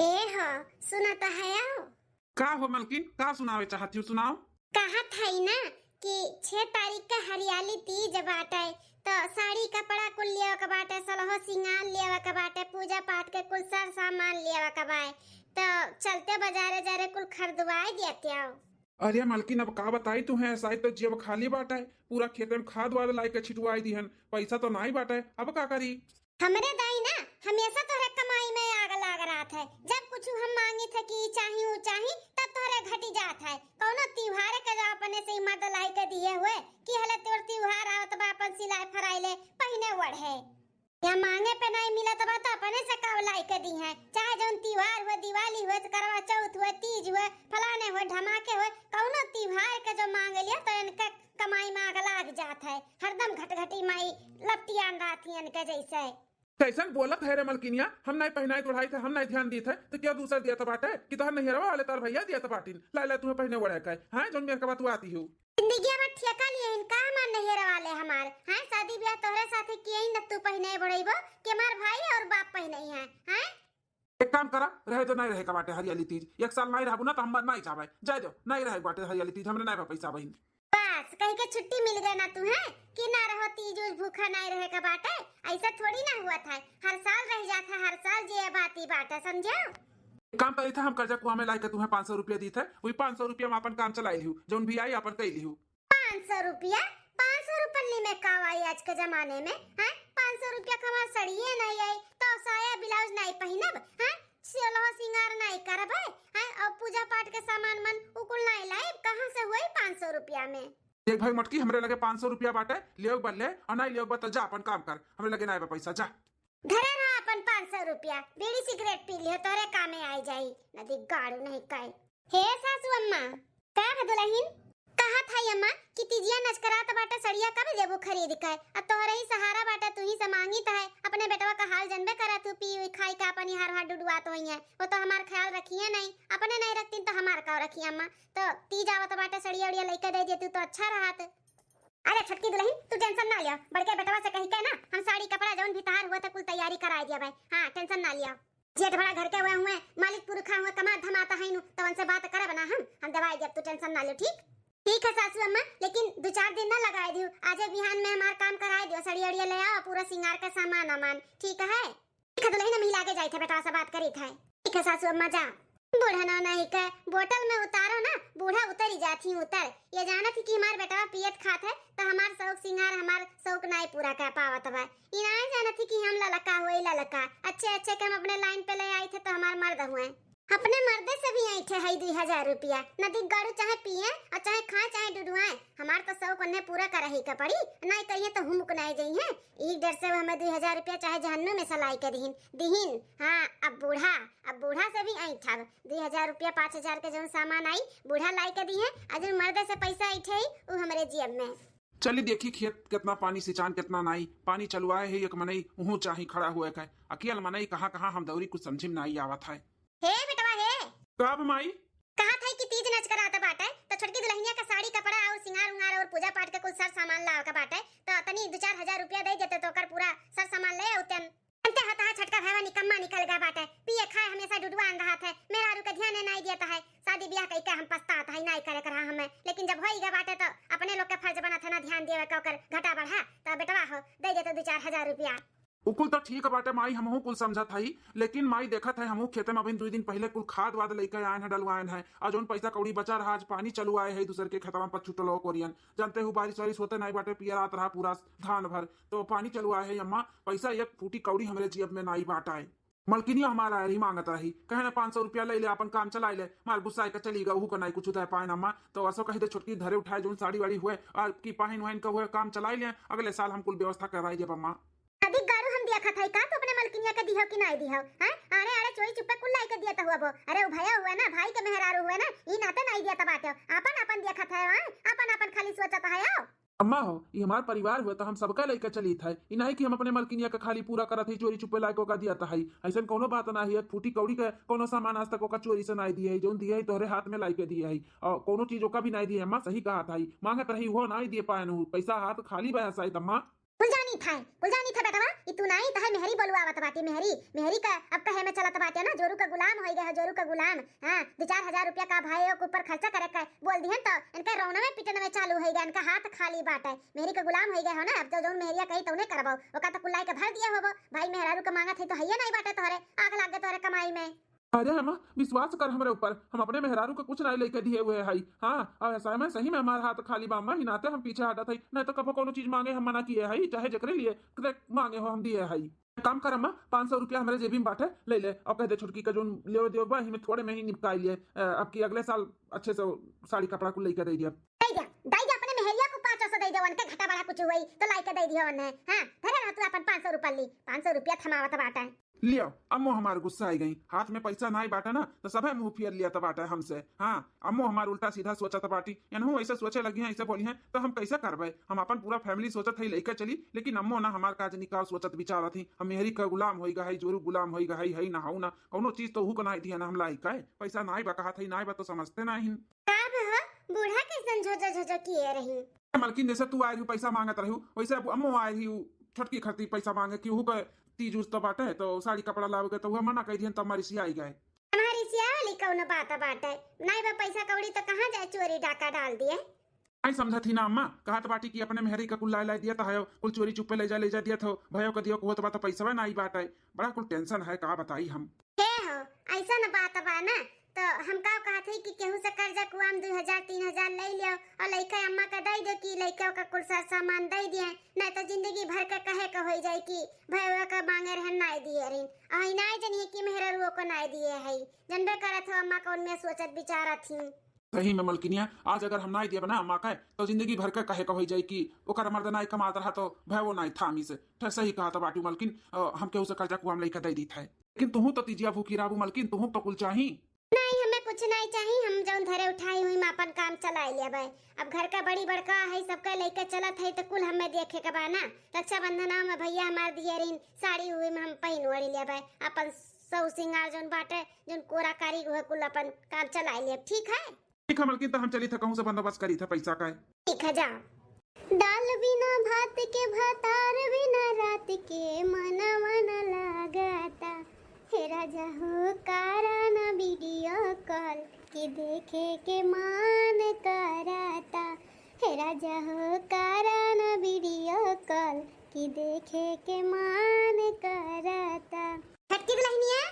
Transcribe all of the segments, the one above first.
हे हो सुना तो है आओ। का हो मलकिन, का सुनावे चाहती हो, सुनाओ। कहा था ही ना कि 6 तारीख का हरियाली तीज बाटे, तो साड़ी कपड़ा कुल लिया का बाटे, सलहो सिंगार लिया का बाटे, पूजा पाठ के कुल सर सामान लिया का बाटे, तो चलते बाजारे जारे कुल खरीदवाई देते आओ। अरे मलकिन, अब का बताई तुम्हें, ऐसा ही तो जेब खाली बाटा है, पूरा खेत में खाद वाद लाई के छिटवाई दी हन, पैसा तो नहीं बाटा है, अब का करी। हमरे दाई ना हमेशा तोहरे कमाई में आग लाग रहा था। जब कुछ हम मांगे थे कि चाही वो चाही, तब तोहरे घटी जात है। कौनो त्योहार के जो अपने से मर्द लाई के दिए हुए कि हले तोर त्योहार आवत बा, अपन सिलाई फराई ले पहने वढ़े या मांगे पे नहीं मिला तो बात अपने से काव लाई के दी है। चाहे जौन त्योहार हुए, दिवाली हुए, करवा चौथ हुए, तीज हुए, फलाने हुए, धमाके हुए, कौनो त्योहार के जो मांग लिया तो इनका कमाई में आग लाग जात है। हरदम घटघटी माई लपटियान रहती इनके जैसे। कैसन बोलत है रे मलकिनिया, हम नहीं पहनाई तोड़ाई थे, हम नहीं ध्यान दी थे, तो क्या दूसरा दिया था बाटे कि तोहर नहीं रवा वाले तार भैया दिया था बाटिन, ला ला तुम्हें पहने वड़े का है जोन मेरे का बात आती हो। जिंदगी में ठेका लिए इनका हमार नहीं वाले हमार हैं। शादी ब्याह तोहरे साथे किए ही न, तू पहने बड़ईबो के मार भाई और बाप पहने हैं हैं। एक काम करा, रहे तो नहीं रहे का बाटे हरियाली तीज, एक साल नहीं रहबू ना तो हम नहीं चाहे, जाए दो नहीं रहे बाटे हरियाली तीज, हमने नहीं पैसा बहिन। बस कहीं के छुट्टी मिल गए ना तू है कि ना रहो तीज उज भूखा नहीं रहे का बाटे। ऐसा थोड़ी ना हुआ था, हर साल रह जाता, हर साल जे बाती बाटे, समझो। काम करी था, हम कर्जा कुआ में लाई के तुम्हें 500 रुपया दी थे, वही 500 रुपया में अपन काम चलाई लिहू, जोन भी आई अपन कई लिहू। 500 रुपया 500 रुपये में कावाई आज के जमाने में है। 500 रुपया कमा सड़िए नहीं आई तो साया ब्लाउज नहीं पहनब है, सिलवा सिंगार नहीं करब है, और पूजा पाठ के सामान मन उकुल नहीं लाई, कहां से हुई 500 रुपया में। एक भाई मटकी, हमरे लगे 500 रुपया बाटे, लियो बल्ले और नहीं लियो बत जा अपन काम कर, हमरे लगे नहीं पैसा, जा घरे रहा अपन 500 रुपया, बीड़ी सिगरेट पी लियो तोरे कामे आई जाई, नदी गाड़ू नहीं काई। हे सासू अम्मा का दुल्हन कहा था अम्मा कि तिजिया नचकरात बाटे, सड़िया कब देबो खरीद के, अब तोहरे ही सहारा बाटे, तू ही से मांगी है। अपने बेटवा का हाल जनबे करा, तू पी खाई का अपनी हर हाथ डुडुआ तो ही है, वो तो हमार ख्याल रखिए नहीं, अपने नहीं रखती तो हमार का रखिए अम्मा। तो तीज आवत बाटे, सड़िया उड़िया लेके दे देती तो अच्छा रहत। अरे छटकी दुल्हन तू टेंशन ना लिया, बड़के बेटवा से कही के ना हम साड़ी कपड़ा जौन भी तैयार हुआ था कुल तैयारी करा दिया भाई। हाँ टेंशन ना लिया, जेठ बड़ा घर के हुए मालिक पुरखा हुए कमा धमाता है नु, तो उनसे बात करब ना हम दवाई देब, तू टेंशन ना लियो। ठीक ठीक है सासू अम्मा, लेकिन 2-4 दिन ना लगाए दियो, आज बिहान में हमार काम कराए दियो, सड़ी अड़िया ले आओ, पूरा सिंगार का सामान अमान, ठीक है। ठीक है दुल्हन, हम ही लाके जाए थे बेटा से बात करी थे। ठीक है सासू अम्मा जा। बूढ़ा ना नहीं के बोतल में उतारो ना, बूढ़ा उतर ही जाती उतर। ये जाना थी कि हमार बेटा पियत खात है तो हमार शौक सिंगार हमार शौक नहीं पूरा कर पावत बा। ये नहीं जाना थी कि हम ललका हुए ललका अच्छे अच्छे के हम अपने लाइन पे ले आए थे तो हमार मर्द हुए, अपने मर्दे से भी आई थे 2000 रुपया, नदी गाड़ू चाहे पिए और चाहे खाए चाहे डुडुआए, हमार तो शौक उन्हें पूरा कर ही का पड़ी, नहीं करिए तो हम मुकनाई गई हैं। एक डर से हमें 2000 रुपया चाहे जहन्नुम में सलाई के दिहिन। हाँ अब बूढ़ा से भी आई था 2000 रुपया 5000 के जो सामान आई बूढ़ा लाई के दी है, आज मर्दे से पैसा आई थे वो हमारे जेब में। चलिए देखी खेत कितना पानी सिंचान कितना नाई पानी चलवाए है, एक मनई उहू चाही खड़ा हुए का अकेल मनई कहाँ हम दौरी कुछ समझी में नहीं आवत है। हे बेटवा हे कब माई कहा था कि तीज नच कराता बाटे, तो छोटकी दुल्हनिया का साड़ी कपड़ा और सिंगार उंगार और पूजा पाठ के कुछ सर सामान लाओ का बाटे, तो तनी 2-4 हजार रुपया दे देते तो कर पूरा सर सामान ले आउतन। अंते हता छटका भावा निकम्मा निकल गया बाटे, पिए खाए हमेशा डुडुआ आन रहा था, मेरा रु के ध्यान नहीं देता है, शादी ब्याह कई के हम पछताता है नहीं करे करा हमें, लेकिन जब होई गया बाटे तो अपने लोग का फर्ज बना था ना ध्यान देवे का, ओकर घटा बढ़ा तो बेटवा हो दे देते 2-4 हजार रुपया। उकुल तो ठीक बाटे माई, हमहू कुल समझत हई, लेकिन माई देखत है हमहू खेते में अभी 2 दिन पहले कुल खाद वाद लेके आए हैं डलवाए हैं, और जोन पैसा कौड़ी बचा रहा आज पानी चलू आए है दूसरे के खेतवा में पछुटल हो कोरियन, जानते हो बारिश वारिश होते नहीं बाटे, पिया रात रहा पूरा धान भर तो पानी चलू आए है अम्मा, पैसा एक फूटी कौड़ी हमारे जेब में नहीं बाटा है। मलकिनिया हमारा रही मांगत रही, कहे ना 500 रुपया ले ले अपन काम चला ले, मार गुस्सा का चली गऊ को नहीं कुछ उतर पाए अम्मा, तो असो कही दे छोटकी धरे उठाए जो साड़ी वाड़ी हुए और की पाहिन वहन का हुए काम चला ले, अगले साल हम कुल व्यवस्था करवाई जब अम्मा। अधिक गारू हम दिया खा था का तो अपने मलकिनिया के दिहो कि नहीं दिहो हैं, आरे आरे चोरी चुप्पे कुल लाई के दिया तो हुआ वो, अरे वो भैया हुआ ना भाई के मेहरारू हुआ ना, ई नाते नहीं दिया त बाटे, अपन दिया खा था अपन खाली सोचत है आओ। अम्मा हो ये हमार परिवार हुआ तो हम सबका लेकर चली था, नहीं कि हम अपने मलकिनिया का खाली पूरा करत है चोरी चुप्पे लायको का दिया था, ऐसा कोनो बात ना है, फूटी कौड़ी का कोनो सामान आज तक चोरी से नहीं दिए है, जो दिए है तोहरे हाथ में लाई के दिए है, और कोनो चीजों का भी नहीं दिए। अम्मा सही कहा था, मांगत रही हो नहीं दिए पाए, पैसा हाथ खाली बया शायद अम्मा। जानी था बेटवा ई तू नहीं तह मेहरी बोलवावत बाटी मेहरी का अब कहे में चलत बाटे ना जोरू का गुलाम हो गए जोरू का गुलाम। हां 2-4 हजार रुपया का भाई के ऊपर खर्चा करे का बोल दिहन तो इनका रौना में पिटन में चालू हो गया इनका हाथ खाली बाटे मेहरी का गुलाम हो गए हो ना अब तो जोन मेहरिया कही तौने करबो ओका तो कुल्लाई के भर दिया होबो भाई मेहरारू का मांगा थे तो हइया नहीं बाटे तोहरे आग लाग गए तोहरे कमाई में। अरे हम विश्वास कर हमरे ऊपर हम अपने मेहरारू को कुछ नहीं लेके दिए हुए हई। हाँ और ऐसा में सही में हमारे हाथ खाली बामा हिनाते हम पीछे हटत हई नहीं तो कबो कोनो चीज मांगे हम मना किए हई चाहे जकरे लिए मांगे हो हम दिए हई। काम कर अम्मा 500 रुपया हमारे जेबी में बाटे ले ले अब कह दे छुटकी का जो ले दियो बा ही में थोड़े में ही निपटाई लिए अब की अगले साल अच्छे से साड़ी कपड़ा को लेकर दे दिया अपने मेहरिया को 500 दे दे उनके घटा बड़ा कुछ हुई तो लाइक दे दियो ने। हां धरे ना तू अपन 500 रुपया ली 500 रुपया थमावत बाटा लियो अम्मो हमारे गुस्सा आई गई हाथ में पैसा नहीं बाटा ना तो सब मुंह फेर लिया था बाटा हमसे। हाँ अम्मो हमारे उल्टा सीधा सोचा था बाटी यानी ऐसे सोचे लगी हैं ऐसे बोली हैं तो हम कैसे करबे हम अपन पूरा फैमिली सोचत है लेकर चली लेकिन अम्मो ना हमार काज निकाल सोचत विचार थी हम मेहरी का गुलाम होई गई जोरू गुलाम होई गई है ना हाउ ना कोनो चीज तो हु को नहीं दिया ना हम लाई का पैसा नहीं बा कहा था नहीं बा तो समझते नहीं बूढ़ा के झझ किए रही मलकिन जैसे तू आई पैसा मांगत रही वैसे अम्मो आई रही छोटकी खरती पैसा मांगे कि हु का तीज उस तो बाटे तो साड़ी कपड़ा लाओगे तो वह मना कह दियन तो हमारी सिया आई गए हमारी सिया वाली कौन बात बाटे नहीं बा पैसा कौड़ी तो कहां जाए चोरी डाका डाल दिए आई समझा थी ना अम्मा कहा तो बाटी की अपने मेहरी का कुल ला दिया था कुल चोरी चुप्पे ले जा दिया था भयो का दियो को तो बात पैसा ना आई बात है बड़ा कुल टेंशन है का बताई हम हे हो ऐसा न बात बा ना तो हम का कहा थे कि केहू से कर्जा कुआम 2000-3000 ले लियो और लइका अम्मा का दे दो कि लइका का कुल सामान दे दिए नहीं तो जिंदगी भर का कहे का हो जाए कि भैया का मांगे रहन नहीं दिए रिन आई नहीं जनी कि मेहररुओ को नहीं दिए है जनबे करत हो अम्मा कौन में सोचत विचारा थी सही में मलकिनिया आज अगर हम नहीं दिए बना अम्मा का तो जिंदगी भर का कहे का हो जाए कि ओकर मर्द नहीं कमात रहा तो भय वो नहीं था से सही कहा था बाटू मलकिन हम केहू से कर्जा कुआम लेकर दे दी था लेकिन तुहू तो तीजिया भूखी राबू मलकिन तुहू तो कुल चाही नहीं हमें कुछ नहीं चाहिए हम जौन धरे उठाई हुई अपन काम चलाई लेबे अब घर का बड़ी बड़का है सबका लेकर चलत है तो कुल हमें देखे के बा ना रक्षाबंधन में भैया हमार दिए रिन साड़ी हुई में हम पहन ओढ़ी लेबे अपन सौ सिंगार जौन बाटे जौन कोरा कारी हुए कुल अपन काम चलाई लेब ठीक है मलकिन तो हम चली था कहूं से बंदोबस्त करी था पैसा का ठीक है जाओ दाल बिना भात के भातार बिना रात के मना मना लगाता हे राजा हो काराना वीडियो कॉल कि देखे के मान कराता हे राजा हो काराना वीडियो कॉल कि देखे के मान कराता छटकी दुल्हनिया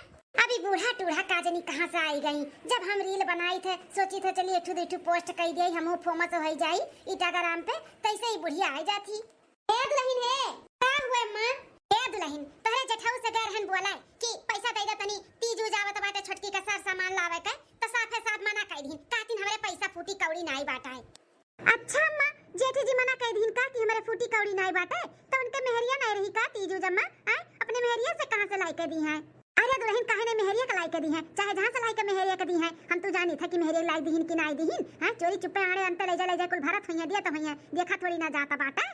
अभी बूढ़ा टूढ़ा काजनी कहाँ से आई गई जब हम रील बनाई थे सोची थे चलिए ठू देखू पोस्ट कर दिए हम फेमस हो जाई इंस्टाग्राम पे तैसे ही बुढ़िया आ जाती ए दुल्हन है क्या हुआ मां ए दुल्हन तोरे जठाऊ से गरहन बोला कि पैसा दे दे तनी तीज उजावत बाटे छोटकी का सार सामान लावे के तो साफे साफ मना कर दी कातिन हमरे पैसा फूटी कौड़ी नहीं बाटाए। अच्छा अम्मा जेठी जी मना कर दी का कि हमरे फूटी कौड़ी नहीं बाटे तो उनके मेहरिया नहीं रही का तीज उजम्मा अपने मेहरिया से कहां से लाई के दी है अरे दुल्हन काहे ने मेहरिया का लाई के दी है चाहे जहां से लाई के मेहरिया के दी है हम तो जानी था कि मेहरिया लाई दीहिन कि नहीं दीहिन हां चोरी चुप्पे आड़े अंत ले जा कुल भरत होइया दिया तो होइया देखा थोड़ी ना जाता बाटा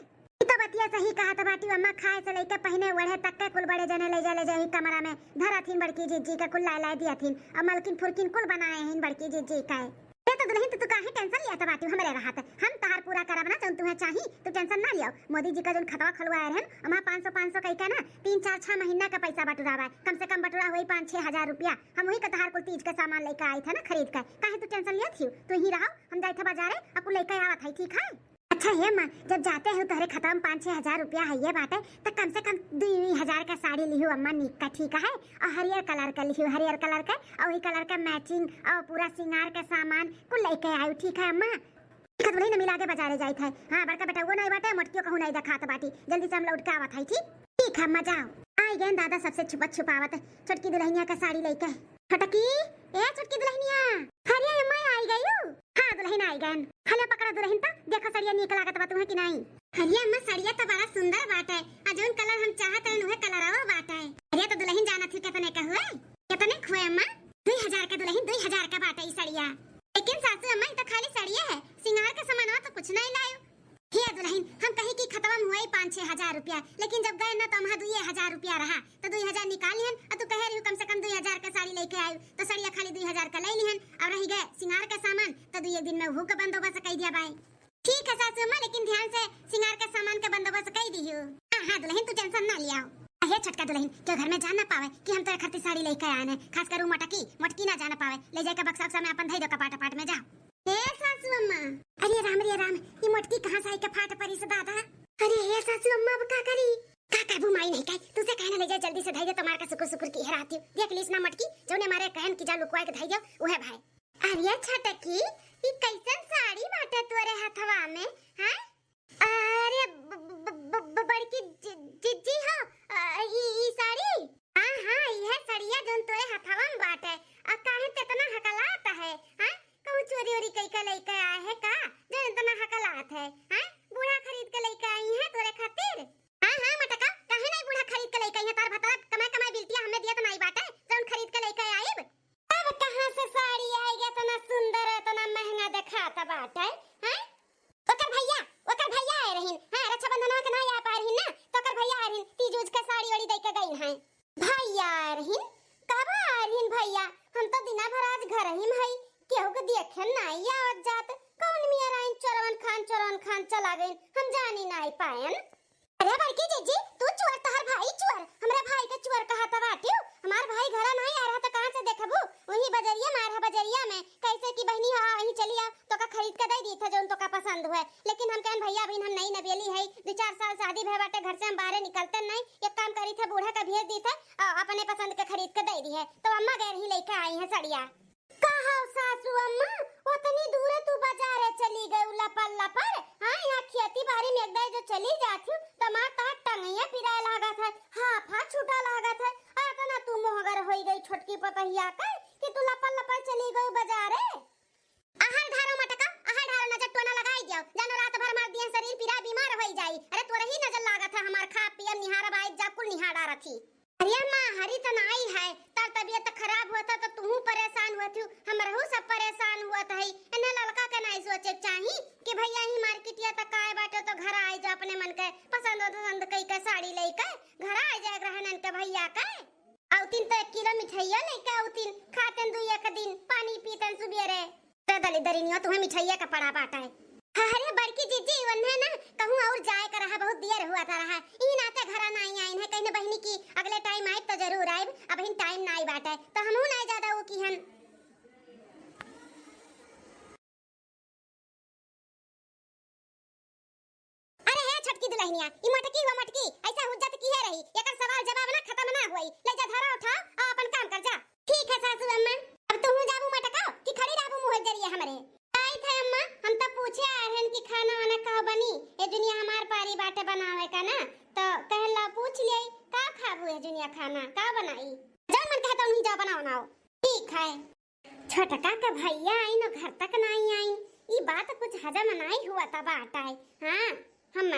तो बतिया सही कहा था बाटी अम्मा खाए से लेके पहने ओढ़े तक के कुल बड़े जने ले जा कमरा में धरा थीन बड़की जीजी का कुल ला दिया थीन और मलकिन फुरकिन कुल बनाए हैं बड़की जीजी का तो दुल्हन तू काहे टेंशन लिया था बाटी हमरे रहत हम तहार पूरा करब ना जौन तुम्हें चाही तू टेंशन ना लियो मोदी जी का जौन खतवा खलवाए रहन हमारा 500 कह के ना 3-4-6 महीना का पैसा बटुरावा कम से कम बटुरा हुई 5-6 हजार रुपया हम वही का तहार कुल तीज का सामान लेकर आई था ना खरीद कर काहे तू टेंशन लिया थी तू ही रहो हम जाए थे बाजारे आपको लेकर आवत है ठीक है। अच्छा है माँ जब जाते हो तोहरे खाता में 5-6 हजार रुपया है बाटे तो कम से कम 2,000 का साड़ी लिहू अम्मा निक का ठीक है और हरियर कलर का लिहू हरियर कलर का और वही कलर का मैचिंग और पूरा सिंगार का सामान कुल लेके आयु ठीक है अम्मा कतवली न मिला के बाजारे जाई थे। हां बड़का बेटा वो नहीं बाटे मटकियो कहू नहीं दिखात बाटी जल्दी से हम लौट के आवत है ठीक है अम्मा जाओ आई गए दादा सबसे छुपावत छोटकी दुल्हनिया का साड़ी लेके छोटकी ए छोटकी दुल्हनिया हरिया अम्मा आई गई हां दुल्हन आई गए हले पकड़ा दुल्हन ता देखो सड़िया निक लागत बा तुम्हें कि नहीं हरिया अम्मा सड़िया तो बड़ा सुंदर बात है और जोन कलर हम चाहत हैं उहे कलर आवा बात है अरे तो दुल्हन जाना थी कितने का हुए कितने खोए अम्मा 2000 का दुल्हन 2000 का बात है सड़िया लेकिन सासू अम्मा ये तो खाली सड़िया है सिंगार का सामान तो कुछ नहीं लायो हे दुल्हन हम कहे कि खत्म हुए 5-6 हजार रुपया लेकिन जब गए ना तो हमारा 2,000 रुपया रहा तो 2,000 निकाल लिहन और तू कह रही कम से कम 2,000 का साड़ी लेके आयु तो सड़िया खाली 2,000 का ले लिहन और रही गए सिंगार का सामान तो 2 दिन में वो का बंदोबस्त कर दिया भाई ठीक है सासू अम्मा लेकिन ध्यान से सिंगार का सामान का बंदोबस्त कर दियो हाँ दुल्हन तू टेंशन ना लिया। हे छोटका दुल्हन के घर में जान ना पावे कि हम तोरे खातिर साड़ी लेके आए हैं, खास कर मटकी ना जान पावे, ले जाके बक्सा उक्सा में अपन धई दो कपाट पाट में जा। हे सासू अम्मा, अरे राम ये मटकी कहां से आई के फाट परी से दादा। अरे हे सासू अम्मा अब का करी, का काबू माई नहीं काय तुसे कहने ले जा जल्दी से धई दे, तुम्हारे का सुकुर सुकुर की हेराती देख लीस ना मटकी जोने मारे कहन की जा लुकवा के धई दे ओहे भाई। अरे छटकी ई कैसन साड़ी बाटे तोरे हथवा में हैं? अरे बड़की जिज्जी हो ई साड़ी? हां यह साड़िया जोन तोरे हथवा में बाटे आ काहे ते इतना हकलाता है हैं? कहू चोरी ओरी कई का लेके आए है का जो इतना हकलात है हैं? बूढ़ा खरीद के लेके आई है तोरे खातिर? हां मटका काहे नहीं बूढ़ा खरीद के लेके आई है, तार बता कमाई बिल्टिया हमें दिया तो नहीं बाटे जोन खरीद के लेके आईब। अब कहां से साड़ी आएगा इतना सुंदर इतना महंगा दिखाता बाटे हैं? ओकर भैया आए रहिन हां, रक्षाबंधनवा के नहीं आ पा रहिन ना तो ओकर भैया आ रहिन तीजूज के साड़ी वाड़ी दे के गइन हैं। भैया आ रहिन कब आ रहिन भैया? हम तो दिना भर आज घर ही में हई, केहू के देखे नहीं आवत जात, कौन मियां आइन चोरवन खान चला गइन, हम जानी नहीं पायन। अरे बड़की जीजी तू चोर तहर भाई चोर, हमरा भाई के चोर कहता बाटियो, हमार भाई घरा नहीं आ रहा तो कहां से देखबू? वही बजरिया मारहा बजरिया में कैसे की बहनी हां वही चली आ तो का खरीद के दे दी था जोन तो का पसंद हुए, लेकिन हम कहन भैया अभी हम नई नवेली है 2-4 साल शादी भय बाटे, घर से हम बाहर निकलते नहीं, एक काम करी थे बूढ़ा का भेज दी था अपने पसंद के खरीद के दे दी है, तो अम्मा गैर ही लेके आई है साड़िया। कहा सासू अम्मा उतनी दूर तू बाजार चली गई लपर हां यहाँ खेती बाड़ी में एकदम जो चली जाती टमाटर टंगैया पिराए लागा था हाफा छूटा लागा था आतना तू मोहगर होई गई छोटकी पतहिया का कि तू लपर चली गई बाजारे। आहार ढारो मटका आहार ढारो नजर टोना लगाई जाओ जानो रात भर मार दिया शरीर पीरा बीमार होई जाई। अरे तोरे ही नजर लागा था हमार खा पिया निहारा बाई जा कुल निहारा रथी। अरे मां हरी त नाई है तार तबीयत खराब होता तो तू परेशान होती हमरहु सब परेशान हुआ है, एने लड़का के नहीं सोचे चाही कि भैया ही मार्केट या तक आए बाटे तो घर आए जा अपने मन के पसंद कई के साड़ी लेके घर आ जाए रहनन के भैया के औतिन तो 1 किलो मिठाइया लेके औतिन खातन दू एक दिन पानी पीतन सुबेरे ते दली दरिनियो तुम्हें मिठाइया का पड़ा बाटा है। अरे बड़की जीजी वन्ने ना कहूं और जाए कर रहा बहुत देर हुआ था रहा ई नाते घरा नहीं आइन है कहने बहनी की अगले टाइम आए तो जरूर आए, अब इन टाइम नहीं बाटे तो हमहु नहीं ज्यादा वो की हन। अरे हे छटकी दुल्हनिया ई मटकी ऐसा हुज्जत की है रही एकर सवाल जवाब ना खत्म ना होई, ले जा धरा उठा आ अपन काम कर जा। ठीक है सासू अम्मा अब तू जाबू मटका कि खड़ी रहबू मुंह जरिए हमरे आई थे अम्मा हम तो पूछे आ रहन कि खाना वाना का बनी ए दुनिया हमार पारी बाटे बनावे का ना तो कहला पूछ ले का खाबू ए दुनिया खाना का बनाई जब मन कहता उन्हीं जा बनाओ। ठीक है छोटका का भैया आई न घर तक नहीं आई ई बात कुछ हजम नहीं हुआ था बाटा है। हां हम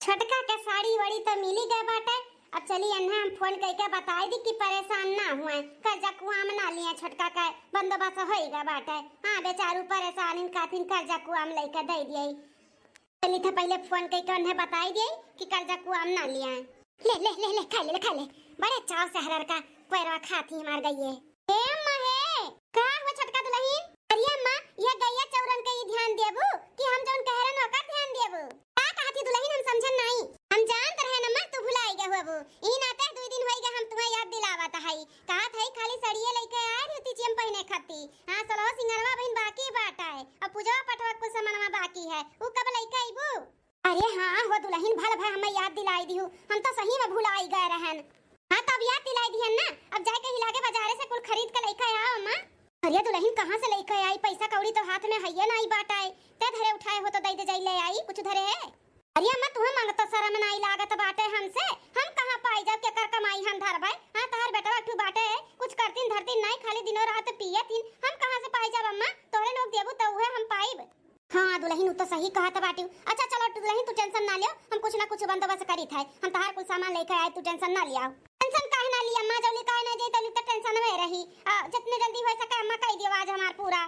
छोटका के साड़ी वाड़ी तो मिली गए बाटे, अब चली अन्ना हम फोन करके बताई दी कि परेशान ना हुए कर्जा कुआं में ना लिया छोटका का बंदोबस्त होएगा बाटे। हां बेचारू परेशान इन काथिन कर्जा कुआं में लेके दे दिए, चली था पहले फोन करके उन्हें बताई दी कि कर्जा कुआं में ना लिया ले खा ले बड़े चाव से हरर का पैरवा खाती मार गई है। ए अम्मा हे का हो छोटका दुल्हन? अरे अम्मा ये गैया चौरन के ध्यान देबू कि हम जोन कह रहे न ओकर ध्यान देबू का कहती दुल्हन हम समझन नहीं, हम जानत रहे न तू भुलाई गए होबू ई नाते 2 दिन होई गए हम तुम्हें याद दिलावत हई कहत हई खाली सड़िए लेके आ रही थी चिम पहने खाती। हां सलहो सिंगरवा बहन बाकी बाटा है अब पूजा पठवा कुछ सामानवा बाकी है उ कब लेके आईबू? अरे हां हो दुल्हन भल भाई हमें याद दिलाई दी हम तो सही में भुलाई गए रहन। हां तब याद दिलाई दी ना अब जाए के हिलाके बाजार से कुल खरीद के लेके आओ अम्मा। अरे दुल्हन कहां से लेके आई पैसा कौड़ी तो हाथ में हइये नहीं बाटाए ते धरे उठाए हो तो दे दे जाई ले आई कुछ धरे है। अरे अम्मा तुम्हें मांगता शर्म नहीं लागत बाटे हमसे हम कहां पाई जब के कर कमाई हम धरबै। हां तहर बेटा अठू बाटे कुछ करतीन धरतीन नहीं खाली दिनो रात पियतीन हम कहां से पाई जब अम्मा तोरे लोग देबू तो उहे हम पाइब। हां दुल्हन तो सही कहत बाटी। अच्छा चलो दुल्हन तू टेंशन ना लियो हम कुछ ना कुछ बंदोबस्त करी थे हम तहार कुछ सामान लेके आए तू टेंशन ना लिया। टेंशन काहे ना लिया अम्मा जल्दी काहे ना जे तली तो टेंशन में रही जितने जल्दी हो सके अम्मा कह दियो आज हमार पूरा।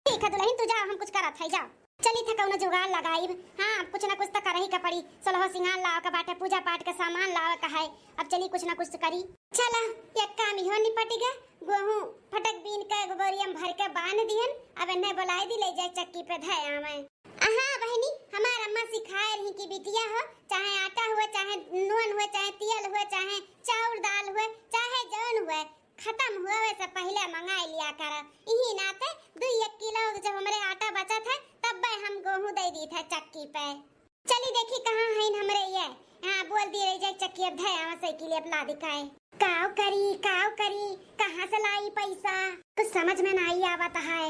ठीक है दुल्हन तू जा हम कुछ करत है जा चली था कौनो जुगाड़ लगाई। हां कुछ ना कुछ तो करही का पड़ी सलहो सिंगार लाओ का बाटे पूजा पाठ का सामान लाओ का है अब चली कुछ ना कुछ करी। चला एक काम इहो निपट गया गेहूं फटक बीन के गोरियम भर के बांध दिहन अब इन्हें बुलाई दी ले जाए चक्की पे धया मैं। हां बहनी हमार अम्मा सिखाए रही कि बिटिया हो, चाहे आटा हुए, चाहे नून हुए, चाहे तेल हुए, चाहे चाउर दाल हुए, चाहे जौन हुए, खत्म हुए से पहले मंगा लिया कर। यही नाते 2-1 किलो जब हमारे आटा बचा था तब हम गेहूं दे दी था चक्की पे। चली देखी कहाँ है हमरे ये, हाँ बोल दी रही जाए चक्की अब धया साइकिल अपना दिखाए। काव करी कहाँ से लाई पैसा कुछ समझ में नहीं आवत है।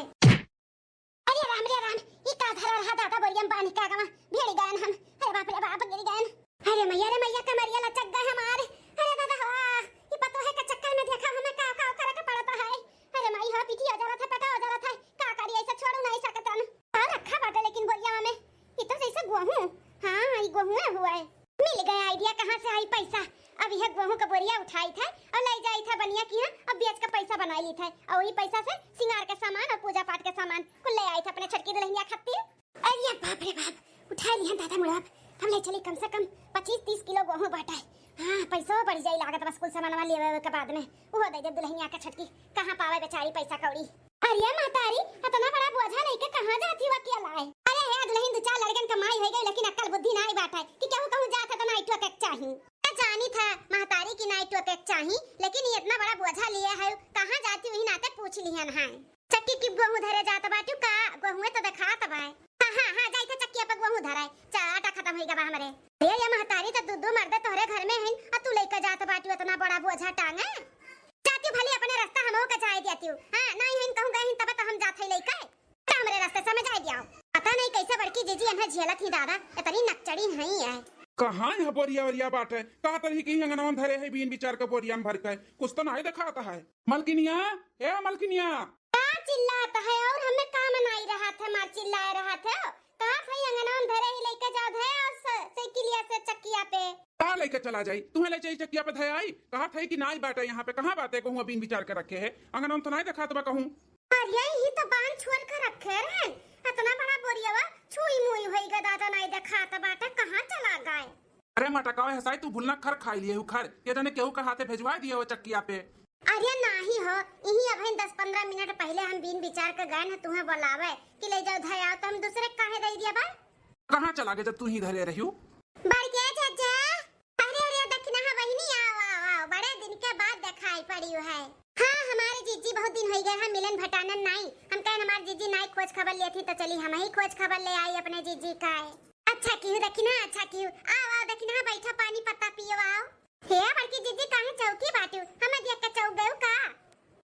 अरे राम रे राम, ये का धरा रहा दादा बोरियम पानी का गवा भेड़ गए हम। अरे बाप रे बाप गिर गए। अरे मैया रे मैया कमरिया लचक गए हमारे। अरे दादा वाह, ये पतो है का चक्कर में देखा हमें का करे के पड़ता है। अरे माई हो पीठी हो जरा था, पेटा हो जरा था, का करी ऐसा छोड़ू नहीं सकता हम। और रखा बाटे लेकिन बोरिया में ये तो जैसे गेहूं, हां ये गेहूं हुआ है। मिल गया आइडिया कहां से आई पैसा। अब यह गेहूं का बोरिया उठाई था और ले जाई था बनिया की है, अब बेच का पैसा बना ली था और वही पैसा से सिंगार के सामान और पूजा पाठ के सामान कुल ले आई था अपने छटकी दुल्हनिया खातिर। अरे बाप रे बाप, उठा लिया दादा मुड़ा। हम ले चली कम से कम 25-30 किलो गेहूं बाटा है। हां पैसा बढ़ जाई लागत बस कुल सामान वाली लेवे के बाद में वो दे दे दुल्हनिया के छटकी। कहां पावे बेचारी पैसा कौड़ी। अरे मातारी इतना बड़ा बोझा लेके कहां जाती हो अकेला है। अरे हे दुल्हन 2-4 लड़कन कमाई हो गई लेकिन अक्ल बुद्धि नहीं बाटा है कि कहूं कहूं जात है तो नाइट के चाहिए। जानी था महतारी की नाइट के चाहिए लेकिन ये इतना बड़ा बोझा लिया है कहां जाती वही नाते पूछ लिहन है। चक्की की गेहूं धरे जात बाटू का गेहूं तो दिखात बा। हां जाई था चक्की पे गेहूं धराए चाटा खत्म होई गबा हमरे। अरे ये महतारी तो दूध मर्द तोहरे घर में है आ तू लेके जात बाटू इतना बड़ा बोझा टांगे। जाती भली अपने रास्ता हमो का जाए देती हूं। हां नहीं है कहूं गई तब तो हम जात है लेके हमरे रास्ते समझ आ गया। पता नहीं कैसे बड़की जीजी अनहा झेलत ही दादा इतनी नकचड़ी नहीं है। कहाँ है बोरिया वरिया बाटे कहाँ तरह की अंगनवा में धरे है बीन विचार का बोरिया में भर के कुछ तो नहीं दिखाता है। मलकिनिया ए मलकिनिया का चिल्लाता है और हमें काम नहीं रहा था मार चिल्ला रहा था। कहाँ थे अंगनवा में धरे ही लेके जाओ धे और साइकिलिया से चक्किया पे कहाँ लेके चला जाई तुम्हें ले जाई चक्किया पे धे आई कहाँ थे कि नहीं बाटे यहाँ पे कहाँ बातें कहूँ बीन विचार के रखे है अंगनवा में तो नहीं दिखा तो कहूँ। अरे यही तो बांध छोड़ कर रखे हैं इतना बड़ा बोरिया छुई मुई होई गा दादा नहीं देखा तो बाटे कहाँ चला गए। अरे मटकावे हसाई तू भूलना खर खाई लिए खर ये जाने केहू का हाथे भेजवा दिए वो चक्किया पे। अरे नहीं हो यही अब 10-15 मिनट पहले हम बिन विचार के गए ना तुम्हें बुलावे कि ले जाओ धया तो हम दूसरे काहे दे दिया बा। कहाँ चला गए जब तू ही धरे रही बढ़ गया चाचा। अरे दक्षिणा बहिनी आओ बड़े दिन के बाद दिखाई पड़ी है। हाँ हमारे जीजी बहुत दिन हो गए हैं मिलन भटानन नहीं हम कहें हमारे जीजी नहीं खोज खबर ले थी तो चली हम ही खोज खबर ले आई अपने जीजी का। अच्छा क्यों दक्षिणा अच्छा क्यों आओ दक्षिणा बैठा पानी पत्ता पियो आओ। हे बड़की जीजी काहे चौकी बाटू हमें देख के चौक गयो का।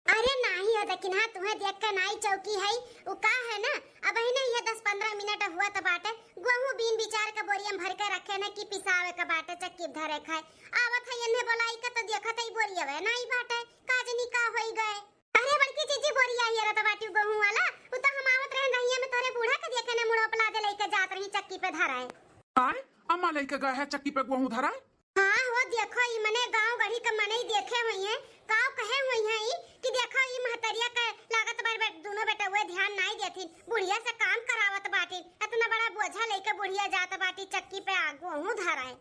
अरे नहीं हो दक्षिणा तुम्हें देख के नहीं चौकी है वो का है ना अब ही नहीं है 10-15 मिनट हुआ तो बाटे गेहूं बीन विचार का बोरिया में भर के रखे ना कि पिसावे का बाटे चक्की धरे खाए आवत है इन्हें बोलाई का तो देखत ही बोरिया है नहीं बाटे काजनी का होई गए। अरे बड़की जीजी बोरिया ही रत बाटू गेहूं वाला वो तो हम आवत रहे रहिया में तोरे बूढ़ा के देखे ने मुड़ो पला दे लेके जात रही चक्की पे धराए। आए अम्मा लेके गए है चक्की पे गेहूं धराए। हां हो देखो ई मने गांव गढ़ी के मने ही देखे हुई है गांव कहे हुई है ई कि देखो ई महतरिया के लागत बार दोनों बेटा हुए ध्यान नहीं देती बुढ़िया से काम करावत बाटी इतना बड़ा बोझा लेके बुढ़िया जात बाटी चक्की पे गेहूं धराए।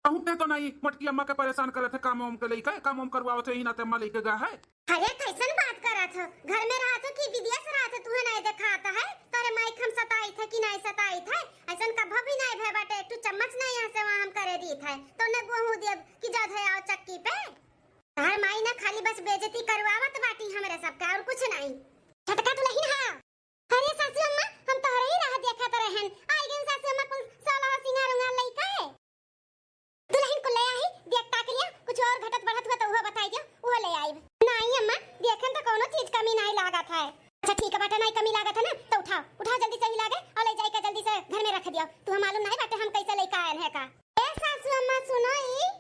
कहूँ तो नहीं मोटकी अम्मा के परेशान करे थे काम वाम के लेके काम वाम करवावत है ही ना ते अम्मा लेके गए है। अरे कैसन बात करत हो घर में रहा तो कि विदेश रहा तो तुम्हें नहीं दिखाता है तोरे माइक हम सताई थे कि नहीं सताई थे ऐसन कभी भी नहीं भे बाटे तू चम्मच नहीं यहाँ से वहाँ हम करे दी थे तो ने गेहूं देव कि जा धे आओ चक्की पे। हर माई ना खाली बस बेइज्जती करवावत बाटी हमरे सबका और कुछ नहीं। झटका तो नहीं हां। अरे सासू अम्मा हम तोरे ही राह देखत रहन आई गन सासू अम्मा कुल साला सिंगार उंगार लइका है दुल्हन को ले आई देखता के लिए कुछ और घटत बढ़त हुआ तो वो बताई दियो वो ले आई। नहीं अम्मा देखन तो कोनो चीज कमी नहीं लागत है। अच्छा ठीक है बेटा नहीं कमी लागत है ना तो उठाओ जल्दी से ही लागे और ले जाई के जल्दी से घर में रख दियो तू मालूम नहीं बाटे हम कैसे लेके आए हैं का। ए सासू अम्मा सुनो ई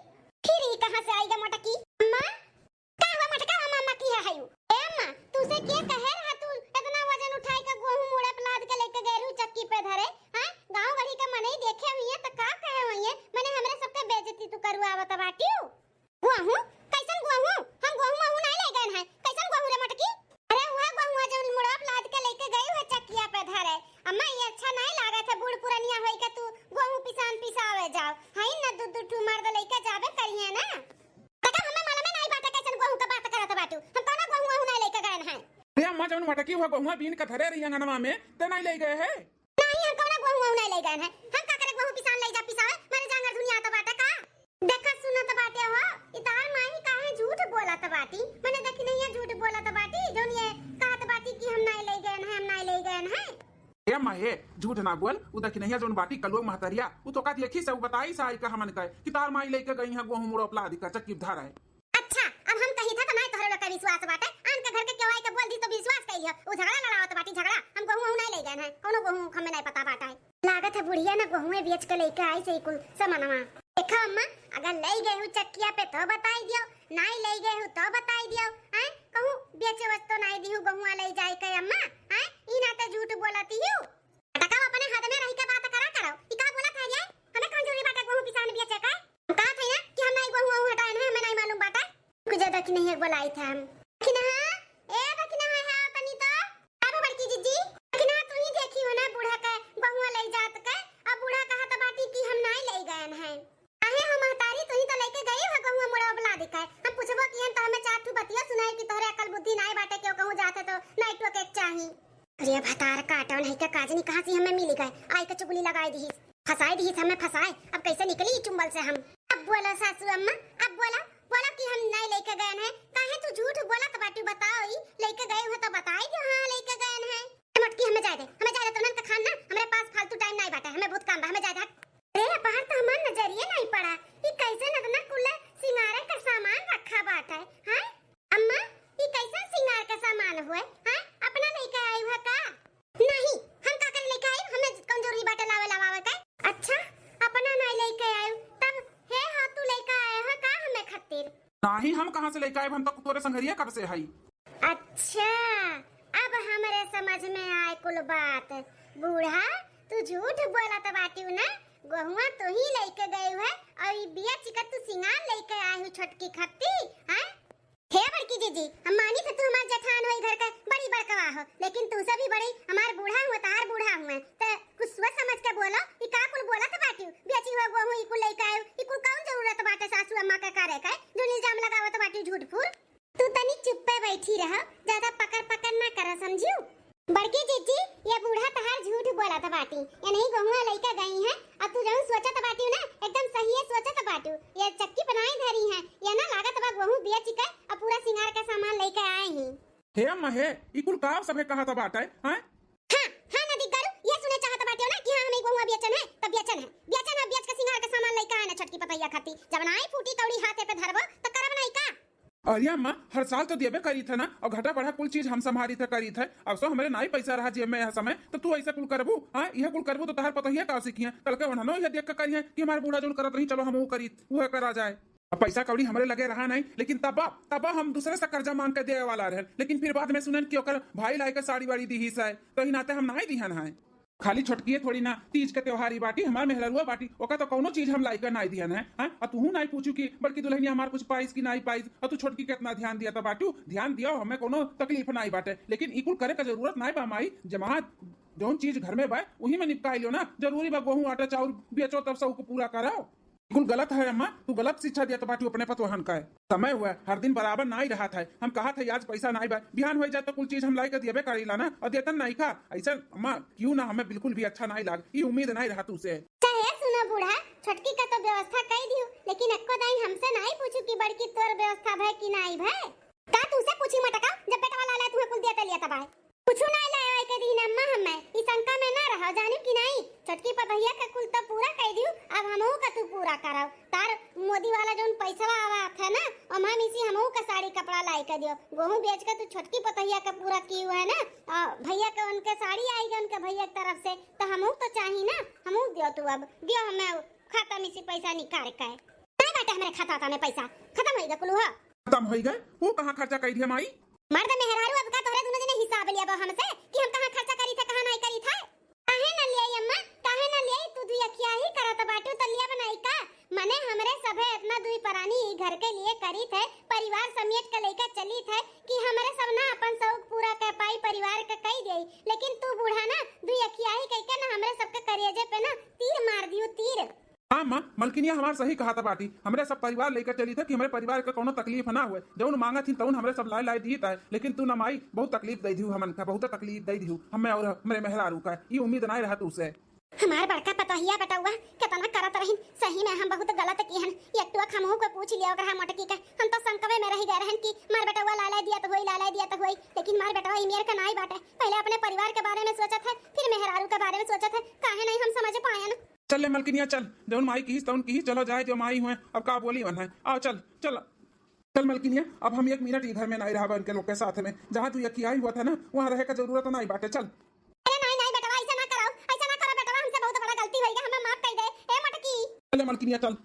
फिर ही कहां से आई ग मोटकी अम्मा का हुआ मटका अम्मा की है यू। ए अम्मा तू से के कहे रहा तू इतना वजन उठाई के गेहूं मुड़े पे लाद के लेके गए रू चक्की पे धरे हां गांव गढ़ी के मने ही देखे हुई है तो का कहे हुई है मैंने हमरे सबके बेइज्जती तू करवावत बाटी गेहूं कैसन गेहूं हम गेहूं नहीं ले गए हैं कैसन गेहूं रे मटकी। अरे वह गेहूं जो मुड़ा पे लाद के लेके गई है चक्किया पे धरे अम्मा ये अच्छा नहीं लागत है बूढ़ पुरानिया होई के तू गेहूं पिसावे जाओ है ना दूध टू मर्द लेके जावे करिए ना तका हमें मालूम नहीं बात कैसन गेहूं का बात करत बाटू हम तो ना गेहूं नहीं लेके गए हैं। अरे अम्मा जौन मटकी हुआ गेहूं बीन का धरे रही अंगनवा में ते नहीं ले गए है। नहीं हम कौन गहू वहू नहीं ले गए हैं। हम का करे गहू पिसान ले जा पिसावे मारे जांगर दुनिया तो बाटे का देखा सुना तो बाटे हो इतार माही काहे झूठ बोला तो बाटी मैंने देखी नहीं है झूठ बोला तो बाटी जोन ये कहत बाटी कि हम नहीं ले गए हैं हम नहीं ले गए हैं। ए माहे झूठ ना बोल उ देखी नहीं जोन बाटी कलुआ महतरिया उ तो का देखी से उ बताई साई का हमन कहे कि तार माई लेके गई है गहू मुड़ो अपला अधिका चक्की धार है। अच्छा अब हम कही था तो नहीं तोहरे लोग का विश्वास बाटे आन के घर के केवाई के बोल दी तो विश्वास कइलियो उ झगड़ा लड़ावत बाटी झगड़ा हम गहू वहू नहीं ले गए हैं कोनो गहू हमें नहीं पता बाटा है लागत है बुढ़िया ना गहू बेच के लेके आई से कुल सामानवा देखा अम्मा अगर ले गए हूं चक्किया पे तो बताई दियो नहीं ले गए हूं तो बताई दियो हैं कहूं बेचे वस्तो नहीं दिहु गहुआ ले जाए के अम्मा हैं ई ना तो झूठ बोलती हूं टका अपने हाथ में रही के बात करा करो ई का बोला था ये हमें कौन जरूरी बात गहू किसान बेचे का कहा था ना कि हम नहीं गहू हटाए हैं हमें नहीं मालूम बात है कुछ ज्यादा कि नहीं बोलाई था हम कि ना ए बकना है तनी तो अब बड़की जीजी कि ना तू ही देखी हो ना बूढ़ा का गहुआ ले जात के अब बूढ़ा कहा तो बाटी कि हम नहीं ले गए हैं आहे हम महतारी तू ही तो लेके गई हो गहुआ मोड़ा बला दिखाए हम पूछबो कि हम तो हमें चार ठू बतिया सुनाई कि तोहरे अकल बुद्धि नहीं बाटे क्यों कहूं जाते तो नहीं तो के चाहिए अरे भतार काटो नहीं का काजनी कहां से हमें मिल गए आई के चुगली लगाई दी फसाई दी हमें फसाए अब कैसे निकली चुंबल से हम अब बोला सासू अम्मा अब बोला बोला कि हम नहीं लेके गए हैं काहे तू झूठ बोला तो बाटी बताओ ही लेके गए हो तो बताई कि हां लेके गए हैं मटकी हमें जाए दे तो नन का खाना हमारे पास फालतू टाइम नहीं बाटा हमें बहुत काम बा हमें जाए दे अरे बाहर तो हमार नजरिए नहीं पड़ा ये कैसे नगना कुल सिंगारे का सामान रखा बाटा है हां अम्मा ये कैसे सिंगार का सामान हुए हां अपना लेके आई हुआ का नहीं हम का कर लेके आई हमें कौन जरूरी बाटा लावे का अच्छा अपना नहीं लेके आए तब हे हां तू लेके आए हो का हमें खातिर नहीं हम कहां से लेके आए हम तो तोरे संगरिया कब से हई। अच्छा अब हमारे समझ में आए कुल बात बूढ़ा तू झूठ बोला तो बाटी ना गहुआ तो ही लेके गए हुए और ये बिया चिकन तू सिंगार लेके आए हो छोटकी खत्ती हैं हे बड़की जीजी हम मानी थे तू हमार जेठान हो घर का बड़ी बड़कवा हो लेकिन तू से भी बड़ी हमार बूढ़ा हुआ तार बूढ़ा हुआ तो कुछ सोच समझ के बोलो ई का कुल बोला तो बाटी बेची हुआ गहू ई कुल लेके आए ई कुल कौन जरूरत बाटे सासू अम्मा का करे का जो इल्जाम लगावत बाटी झूठ फूल तू तनी चुप पे बैठी रह ज्यादा पकड़ पकड़ ना कर समझियो बड़की जीजी ये बूढ़ा तहार झूठ बोला था बाटी ये नहीं गहुआ लेके गई है अब तू जो सोचा था बाटी ना एकदम सही है सोचा था बाटू ये चक्की बनाई धरी है ये ना लागत बा गहू बेच के अब पूरा सिंगार का सामान लेके आए हैं हे अम्मा हे ई कुल का सबे कहा था बाटा है हां हां नदी करू ये सुने चाहत बाटी ना कि हां हमें गहुआ बेचन है तब बेचन है बेच के सिंगार का सामान लेके आए ना छटकी पतैया खाती जब नाई फूटी कौड़ी हाथे पे धरबो तो करब नहीं का अरे अम्मा हर साल तो देबे करी थे ना और घटा बढ़ा कुल चीज हम संभारी थे करी थे अब सो हमारे नाई पैसा रहा जेब में यह समय तो तू ऐसा कुल करबू हां यह कुल करबू तो तहार पता ही का सीखिए कल के वहां यह देख के करिए कि हमारे बूढ़ा जोन करत रही चलो हम वो करी वो करा जाए अब पैसा कौड़ी हमारे लगे रहा नहीं लेकिन तब हम दूसरे से कर्जा मांग के दे वाला रहे लेकिन फिर बाद में सुनन कि ओकर भाई लाई के साड़ी वाड़ी दी ही से तो ही नाते हम नहीं दिहन है खाली छोटकी थोड़ी ना तीज के त्योहारी बाटी हमार मेहररुआ बाटी ओका तो कोनो चीज हम लाइक नहीं दिया है हां और तू नहीं पूछू कि बल्कि दुल्हनिया हमार कुछ पाइस की नहीं पाइस और तू छोटकी कितना ध्यान दिया था बाटू ध्यान दिया हमें कोनो तकलीफ नहीं बाटे लेकिन इकुल करे का जरूरत नहीं बा माई जमा जोन चीज घर में बा वही में निपटा लियो ना जरूरी बा गेहूं आटा चाउर बेचो तब सब को पूरा कराओ कुल गलत है अम्मा तू गलत शिक्षा दिया तो बाटी अपने पतोहन का है समय हुआ हर दिन बराबर ना ही रहा था हम कहा था आज पैसा नहीं बा बिहान हो जाए तो कुल चीज हम लाई के दिए करीला ना और देतन नहीं का ऐसा अम्मा क्यों ना हमें बिल्कुल भी अच्छा नहीं लाग ये उम्मीद नहीं रहा तुझसे चाहे सुनो बूढ़ा छोटकी का तो व्यवस्था कर दियो लेकिन एको दाई हमसे नहीं पूछू कि बड़की तोर व्यवस्था भय कि नहीं भय का तुसे पूछी मटका जब बेटा वाला लाए तुम्हें कुल दिया लिया तबाय पूछू नहीं लाए के दिन अम्मा हमें इस शंका में ना रहो जानी कि नहीं छोटकी पर भैया का कुल तो पूरा कर दियो अब हमहू का तू पूरा कराओ तार मोदी वाला जोन पैसा आवा था ना और हम इसी हमहू का साड़ी कपड़ा लाई कर दियो गेहूं बेच के तू छोटकी पतैया का पूरा की हुआ है ना भैया के उनके साड़ी आएगी उनके भैया की तरफ से तो हमहू तो चाहिए ना हमहू दियो तू अब दियो हमें खाता में से पैसा निकाल के नहीं बेटा हमारे खाता में पैसा खत्म हो गया कुल हुआ खत्म हो गए वो कहां खर्चा कर दिया माई मर्द मेहरारू अब का तोरे दोनों जने हिसाब लिया बा हमसे कि हम कहां खर्चा करी थे कहां नहीं करी था काहे न लिया अम्मा काहे न लिया तू दुई अखिया ही करत बाटू त लिया बनाई का मने हमरे सभे इतना दुई परानी घर के लिए करी थे परिवार समेट के लेकर चली थे कि हमरे सब ना अपन शौक पूरा कर पाई परिवार का कही देई लेकिन तू बूढ़ा ना दुई अखिया ही कह के ना हमरे सबके करेजे पे ना तीर मार दियो तीर हाँ माँ मलकिनिया हमारे सही कहा था बाटी हमरे सब परिवार लेकर चली थे कि हमारे परिवार का कोनो तकलीफ ना हुए जौन मांगा थी तौन हमरे सब लाई दी था लेकिन तू न माई बहुत तकलीफ दे दी हमन का बहुत तकलीफ दे दी हमें और मेरे मेहरारू का ये उम्मीद नहीं रहा तुझसे हमार बड़का पतोहिया बटौआ केतना करत रहिन, सही में हम बहुत गलत किहन। एकटुआ हमहू को पूछ लिया ओकरा मोटकी के, हम तो संकवे में रह गए रहन कि मार बेटवा लाला दिया तो होई, लेकिन मार बेटवा ई मेर का नाई बाटे। पहले अपने परिवार के बारे में सोचत है, फिर मेहरारू के बारे में सोचत है, काहे नहीं हम समझ पायन। चल ले मलकिनिया चल, जौन माई की तौन की, चलो जाए जो माई हुए, अब का बोली वन है। आओ चल चल चल मलकिनिया, अब हम 1 मिनट ही घर में नहीं रहा इनके लोग के साथ में। जहाँ तू यकी आई हुआ था ना, वहाँ रहे का जरूरत नहीं बाटे। चल नहीं बेटवा ऐसा ना करो बेटवा, हमसे बहुत बड़ा गलती होई गया, हमें माफ कर दे ए मोटकी। चल मलकिनिया चल।